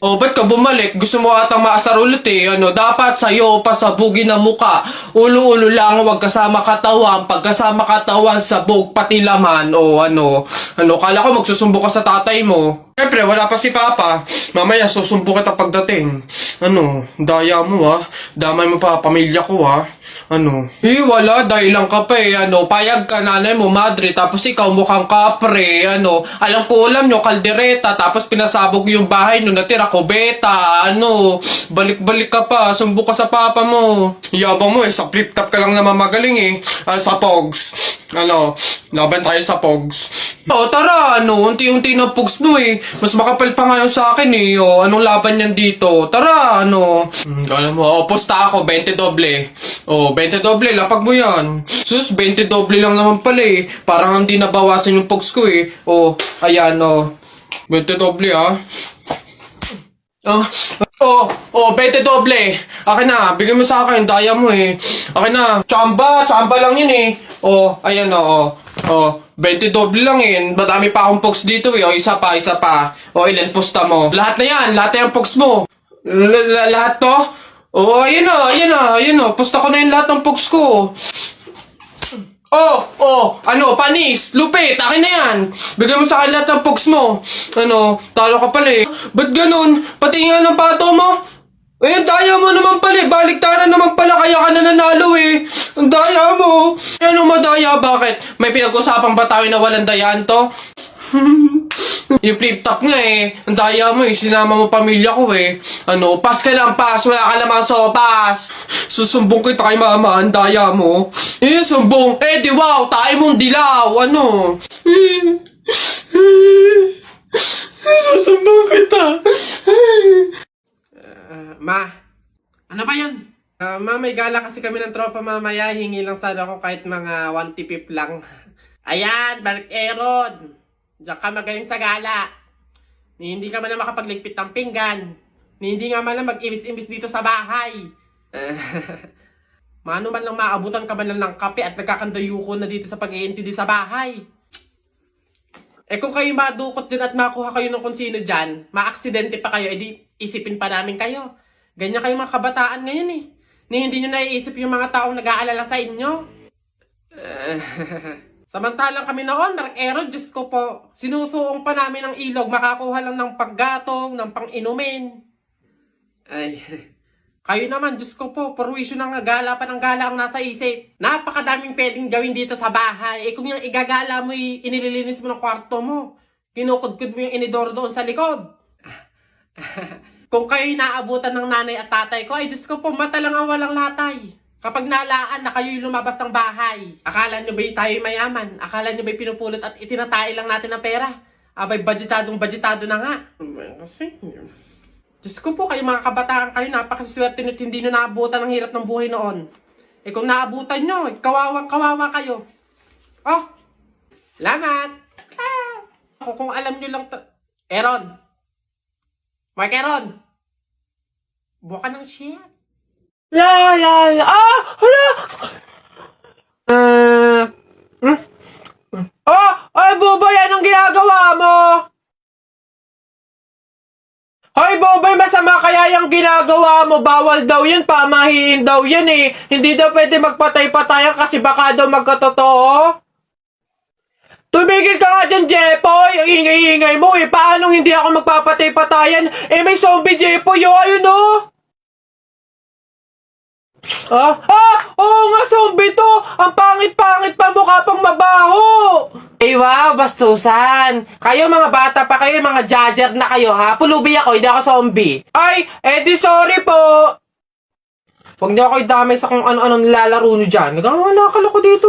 Oh, ba't ka bumalik? Gusto mo atang maasar ulit eh. Dapat sa'yo pasabugin na muka. Ulo-ulo lang, wag kasama katawan. Pagkasama katawan, sabog, pati laman. Kala ko magsusumbo ka sa tatay mo. Siyempre, wala pa si Papa. Mamaya, susumbo kita pagdating. Daya mo Damay mo pa pamilya ko wala, dahil lang ka pa payag ka nanay mo, madre, tapos ikaw mukhang kapre, alam ko ulam nyo, kaldereta, tapos pinasabog yung bahay nyo, natira kubeta, balik-balik ka pa, sumbo ka sa papa mo. Yabang mo sa flip-top ka lang naman magaling sa Pogs. Laban tayo sa Pogs. Tara, unti-unti na Pogs mo mas makapal pa ngayon sa akin anong laban yan dito? Tara, alam mo, pusta ako, 20 doble. 20 doble, lapag mo yan. Sus, 20 doble lang naman pala parang hindi nabawasan yung Pogs ko ayan 20 doble 20 doble. Akin na, bigyan mo sa akin, daya mo Akin na, tsamba lang yun ayan 20 doble lang madami pa akong Pogs dito isa pa. Ilan pusta mo? Lahat na yan, lahat na yung Pogs mo. Lahat to? Ayan na, pusta ko na yung lahat ng Pogs ko. Panis, lupit, akin na yan. Bigyan mo sa akin lahat ng Pogs mo. Talo ka pala Ba't ganun? Pati nga ng pato mo? Daya mo naman pala baliktaran naman pala, kaya ka na nanalo Ang daya mo. Madaya, bakit? May pinag-usapang ba tayo na walang dayaan to? Yung flip-top nga ang daya mo sinama mo pamilya ko pas ka lang, pas, wala ka lamang sopas. Susumbong kita kay mama, ang daya mo. Sumbong, di wow, tayo mong dilaw, Susumbong kita. Ma, ano ba yan? Ma, may gala kasi kami ng tropa mamaya. Hingi lang sana ako kahit mga 1 tipip lang. Ayan, Mark Aaron. Diyan ka magaling sa gala. Hindi ka man na makapagligpit ng pinggan. Hindi nga man na mag-imbis-imbis dito sa bahay. Mano man lang maabutan ka man lang ng kape at nagkakandayuko na dito sa pag-iintindi sa bahay. Kung kayo madukot din at makuha kayo ng kung sino dyan, maaksidente pa kayo, edi isipin pa namin kayo. Ganyan kayo mga kabataan ngayon hindi nyo naiisip yung mga taong nag-aalala sa inyo. Samantalang kami noon, Mark Aaron, Diyos ko po, sinusuong pa namin ng ilog, makakuha lang ng panggatong, ng pang-inumin. Kayo naman, Diyos ko po, purwisyo ng gala pa ng gala ang nasa isip. Napakadaming pwedeng gawin dito sa bahay. Kung yung igagala mo, inililinis mo ng kwarto mo, kinukudkud mo yung inidoro doon sa likod. Kung kayo'y naabutan ng nanay at tatay ko, Diyos ko po, mata lang ang walang latay. Kapag nalaan na kayo'y lumabas ng bahay, akala nyo ba'y tayo'y mayaman? Akala nyo ba'y pinupulot at itinatay lang natin ng pera? Abay, budgetado na nga. Kasi, Diyos ko po, kayo mga kabataan kayo, napakaswerte nyo't hindi nyo naabutan ang hirap ng buhay noon. Kung naabutan nyo, kawawa kayo. Salamat! Kung alam nyo lang Aaron! Mark Aaron! Buka ng shit. Hala! Bubay, anong ginagawa mo? Hoy, Bobay, masama kaya yung ginagawa mo? Bawal daw yun, pamahiin daw yan Hindi daw pwede magpatay-patayan kasi baka daw magkatotoo. Tumigil ka nga dyan, Jepoy! Ang ingay-ingay mo Paano hindi ako magpapatay-patayan? May zombie, Jepoy ayun Oo nga, zombie to! Ang pangit-pangit pa, mukha pang mabaho! Wow, bastusan! Kayo mga bata pa kayo, mga judger na kayo Pulubi ako, hindi ako zombie. Di sorry po! Huwag niyo ako idamay sa kung ano-anong nilalaro nyo dyan. Nagkakalala ko dito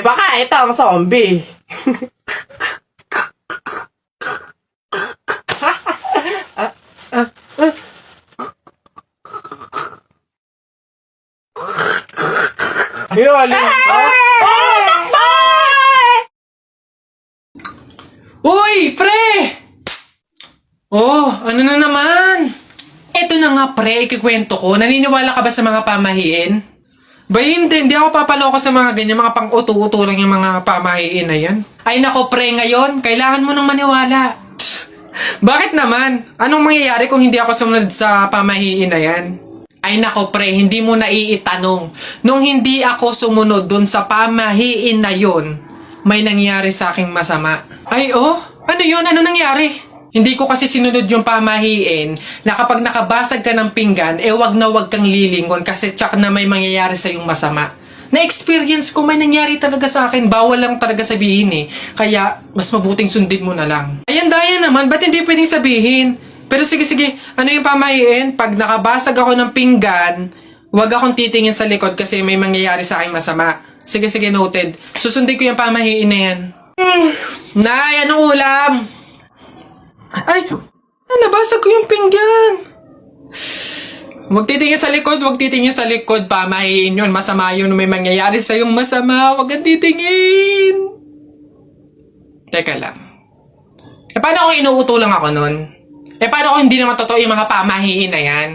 baka ito ang zombie. Yun, Uy, pre! Ano na naman? Eto na nga, pre, ikikwento ko. Naniniwala ka ba sa mga pamahiin? Ba hindi ako papaloko sa mga ganyan, mga pang-uto-uto lang yung mga pamahiin na yan. Ay nako pre, ngayon, kailangan mo nang maniwala. Bakit naman? Anong mangyayari kung hindi ako sumunod sa pamahiin na yan? Ay nako pre, hindi mo naiitanong. Nung hindi ako sumunod dun sa pamahiin na yun, may nangyari sa aking masama. Ay oh, ano yun? Ano nangyari? Hindi ko kasi sinunod yung pamahiin na kapag nakabasag ka ng pinggan, wag na wag kang lilingon kasi tsak na may mangyayari sa yung masama. Na-experience ko, may nangyari talaga sa akin. Bawal lang talaga sabihin eh. Kaya, mas mabuting sundin mo na lang. Ayan, daya naman. Ba't hindi pwedeng sabihin? Pero sige. Ano yung pamahiin? Pag nakabasag ako ng pinggan, wag akong titingin sa likod kasi may mangyayari sa akin masama. Sige, noted. Susundin ko yung pamahiin na yan. Nay, anong ulam? Ay, nabasag ko yung pinggan. Huwag titingin sa likod, pamahiin yun. Masama yun, may mangyayari sa'yong masama. Huwag kang titingin. Teka lang. Paano kung inuuto lang ako nun? Paano kung hindi naman totoo yung mga pamahiin na yan?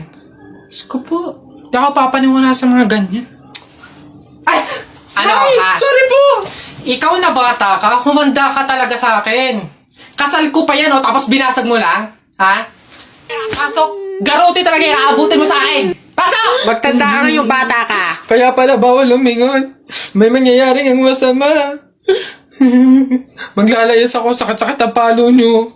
Diyos ko po, hindi ako papaniwala sa mga ganyan. Ay! Sorry po! Ikaw na bata ka, humanda ka talaga sa akin. Kasal ko pa yan, tapos binasag mo lang? Ha? Pasok! Garote talaga yung aabutin mo sa akin! Pasok! Magtanda ka ngayong bata ka! Kaya pala bawal lumingon. May mangyayaring ang masama. Maglalayas ako, sakit-sakit ang palo nyo.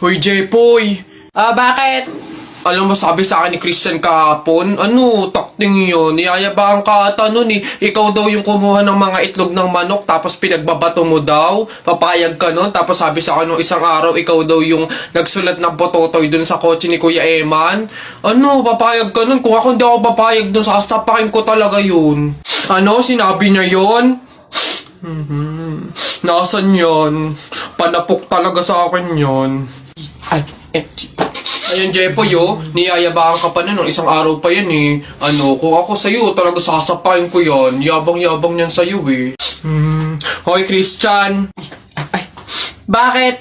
Hoy, Jepoy! Bakit? Alam mo, sabi sa akin ni Christian kahapon, takting yun, niyayabang ka ata nun eh. Ikaw daw yung kumuha ng mga itlog ng manok, tapos pinagbabato mo daw, papayag ka nun, tapos sabi sa akin nung isang araw, ikaw daw yung nagsulat ng bototoy dun sa kotse ni Kuya Eman. Papayag ka nun? Kung ako hindi ako papayag dun, sasapakin ko talaga yun. Sinabi niya yun? Nasaan yan? Panapok talaga sa akin yun. Ayun, Jepoy, niyayabaan ka pa nun, isang araw pa yan eh. Kung ako sa'yo, talaga sasapain ko yan. Yabang-yabang yan sa'yo eh. Hoy, Christian. Bakit?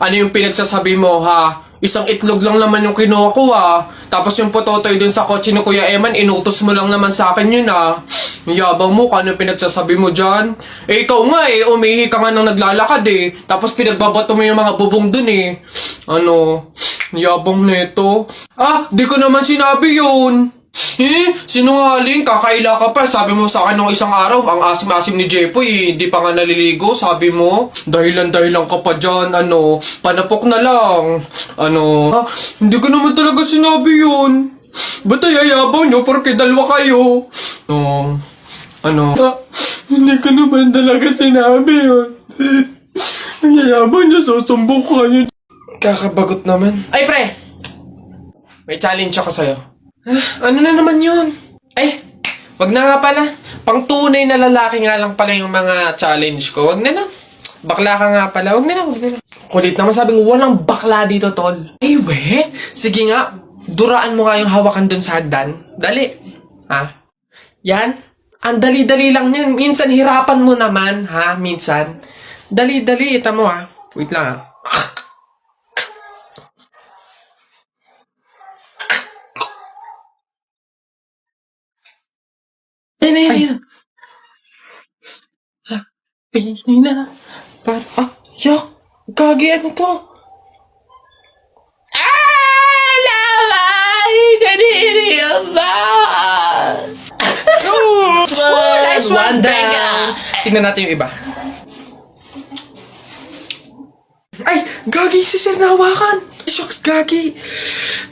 Ano yung pinagsasabi mo, ha? Isang itlog lang naman yung kinuha ko, ha? Tapos yung pototoy dun sa kotse ni Kuya Eman, inutos mo lang naman sa akin yun, ha? Yabang mo, ano yung pinagsasabi mo dyan? Ikaw nga umihi ka nga nang naglalakad eh. Tapos pinagbabato mo yung mga bubong dun eh. Yabang neto. Di ko naman sinabi yun. Sinungaling, kakaila ka pa. Sabi mo sa akin nung isang araw, ang asim-asim ni Jepoy, hindi pa nga naliligo, sabi mo. Dahilan ka pa dyan, panapok na lang. Hindi ko naman talaga sinabi yun. Ba't ayayabang nyo, porque dalawa kayo? Hindi ko naman talaga sinabi yun. Ang yayabang nyo, susumbong ko kayo. Kakabagot naman. Ay, pre! May challenge ako sa'yo. Ano na naman yun? Wag na nga pala. Pang tunay na lalaki nga lang pala yung mga challenge ko. Wag na na. Bakla ka nga pala. Wag na na. Kulit naman, sabing walang bakla dito, tol. Sige nga. Duraan mo nga yung hawakan dun sa hagdan. Dali. Yan. Ang dali-dali lang yan. Minsan hirapan mo naman, ha? Minsan. Dali-dali. Ita mo, ha? Wait lang, ha? Ayun. Yak. Gagi, ano to? Nice one down. Tingnan natin yung iba. Gagi, si Sir nahawakan. Shucks, Gagi.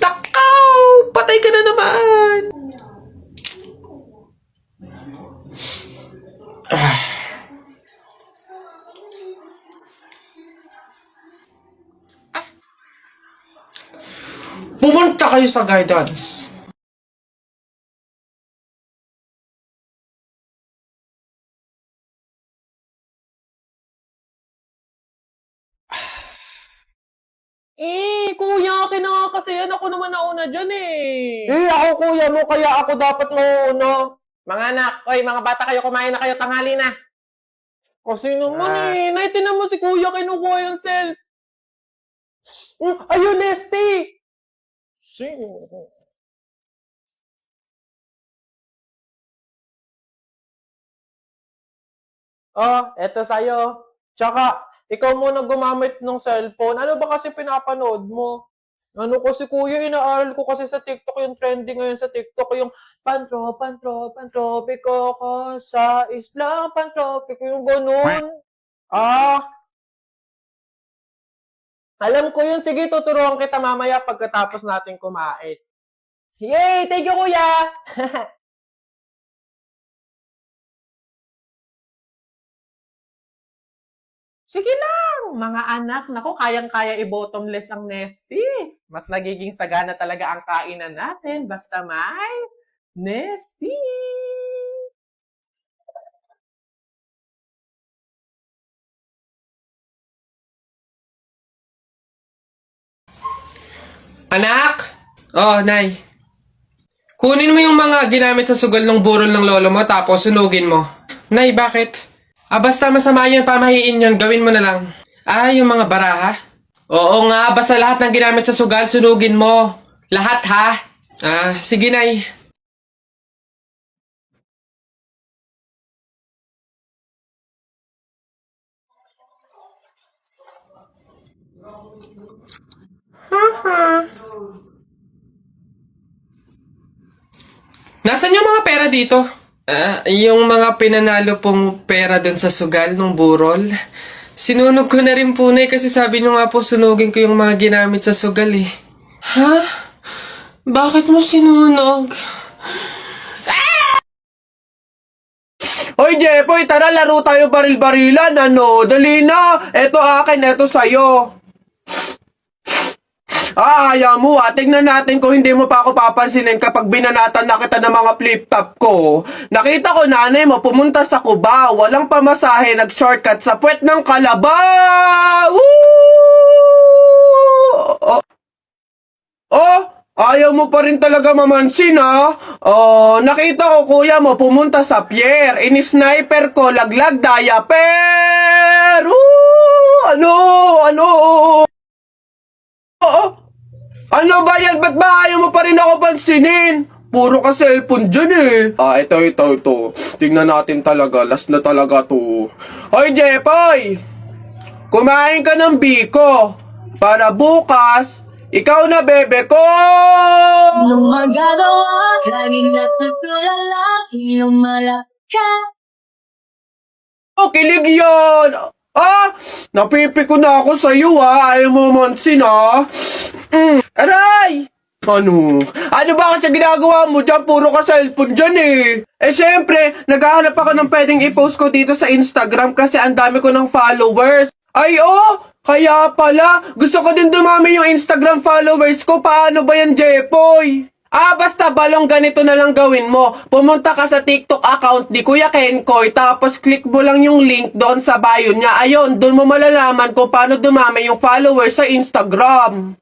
Takaw! Patay ka na naman. Pumunta kayo sa guidance. Kuya, akin na nga kasi yan. Ako naman nauna dyan ako kuya mo, kaya ako dapat mauna. Mga anak, mga bata kayo, kumain na kayo, tanghali na. Kasi naman Naitin mo si kuya, kinukuha yung self. Ayun, Nesty! Eto sa'yo. Tsaka, ikaw muna gumamit ng cellphone. Ano ba kasi pinapanood mo? Ano kasi kuya, inaaral ko kasi sa TikTok yung trending ngayon sa TikTok, yung pantropiko ko sa isla, pantropiko, yung ganun. Ah, alam ko yun. Sige, tuturuan kita mamaya pagkatapos natin kumain. Yay! Thank you, kuya! Sige lang, mga anak. Naku, kayang-kaya i-bottomless ang Nesty. Mas nagiging sagana talaga ang kainan natin basta may Nesty. Anak! Oh, Nay. Kunin mo yung mga ginamit sa sugal ng burol ng lolo mo tapos sunugin mo. Nay, bakit? Ah, basta masama yun, pamahiin yun, gawin mo na lang. Ah, yung mga baraha? Oo nga, basta lahat ng ginamit sa sugal, sunugin mo. Lahat ha? Ah, sige Nay. Nasaan yung mga pera dito? Ah, yung mga pinanalo pong pera dun sa sugal ng burol. Sinunog ko na rin po na kasi sabi nyo nga po sunugin ko yung mga ginamit sa sugal eh. Ha? Bakit mo sinunog? Hoy Jepoy, tara laro tayo baril-barilan, ano? Dali na! Eto akin, eto sa'yo. Ah, ayaw mo ah. Tignan natin kung hindi mo pa ako papansinin kapag binanatan na kita ng mga flip-top ko. Nakita ko nanay mo pumunta sa Cubao. Walang pamasahe, nag-shortcut sa puwet ng Kalabaw! Woo! Oh, oh, ayaw mo pa rin talaga mamansin ah. Oh, nakita ko kuya mo pumunta sa pier. Ini-sniper ko, laglag diaper! Woo! Ano? Ano? Oo. Ano ba yan? Ba't ba ayaw mo pa rin ako pansinin? Puro ka cellphone dyan eh. Ah, ito. Tingnan natin talaga. Last na talaga to. Hoy, Jepoy! Kumain ka ng biko. Para bukas, ikaw na bebe ko! Nung magagawa, laging natutulala, iyong malaka. Oh, kilig yan! Ah! Napipiko na ako sa'yo ah. Ayaw mo mansin ah. Aray! Ano? Ano ba kasi ginagawa mo dyan? Puro ka cellphone dyan eh. Eh syempre, naghahanap ako ng pwedeng i-post ko dito sa Instagram kasi ang dami ko ng followers. Ay oh! Kaya pala, gusto ko din dumami yung Instagram followers ko. Paano ba yan, Jepoy? Ah, basta balong ganito na lang gawin mo. Pumunta ka sa TikTok account ni Kuya Kenkoy, tapos click mo lang yung link doon sa bio niya. Ayun, doon mo malalaman kung paano dumami yung followers sa Instagram.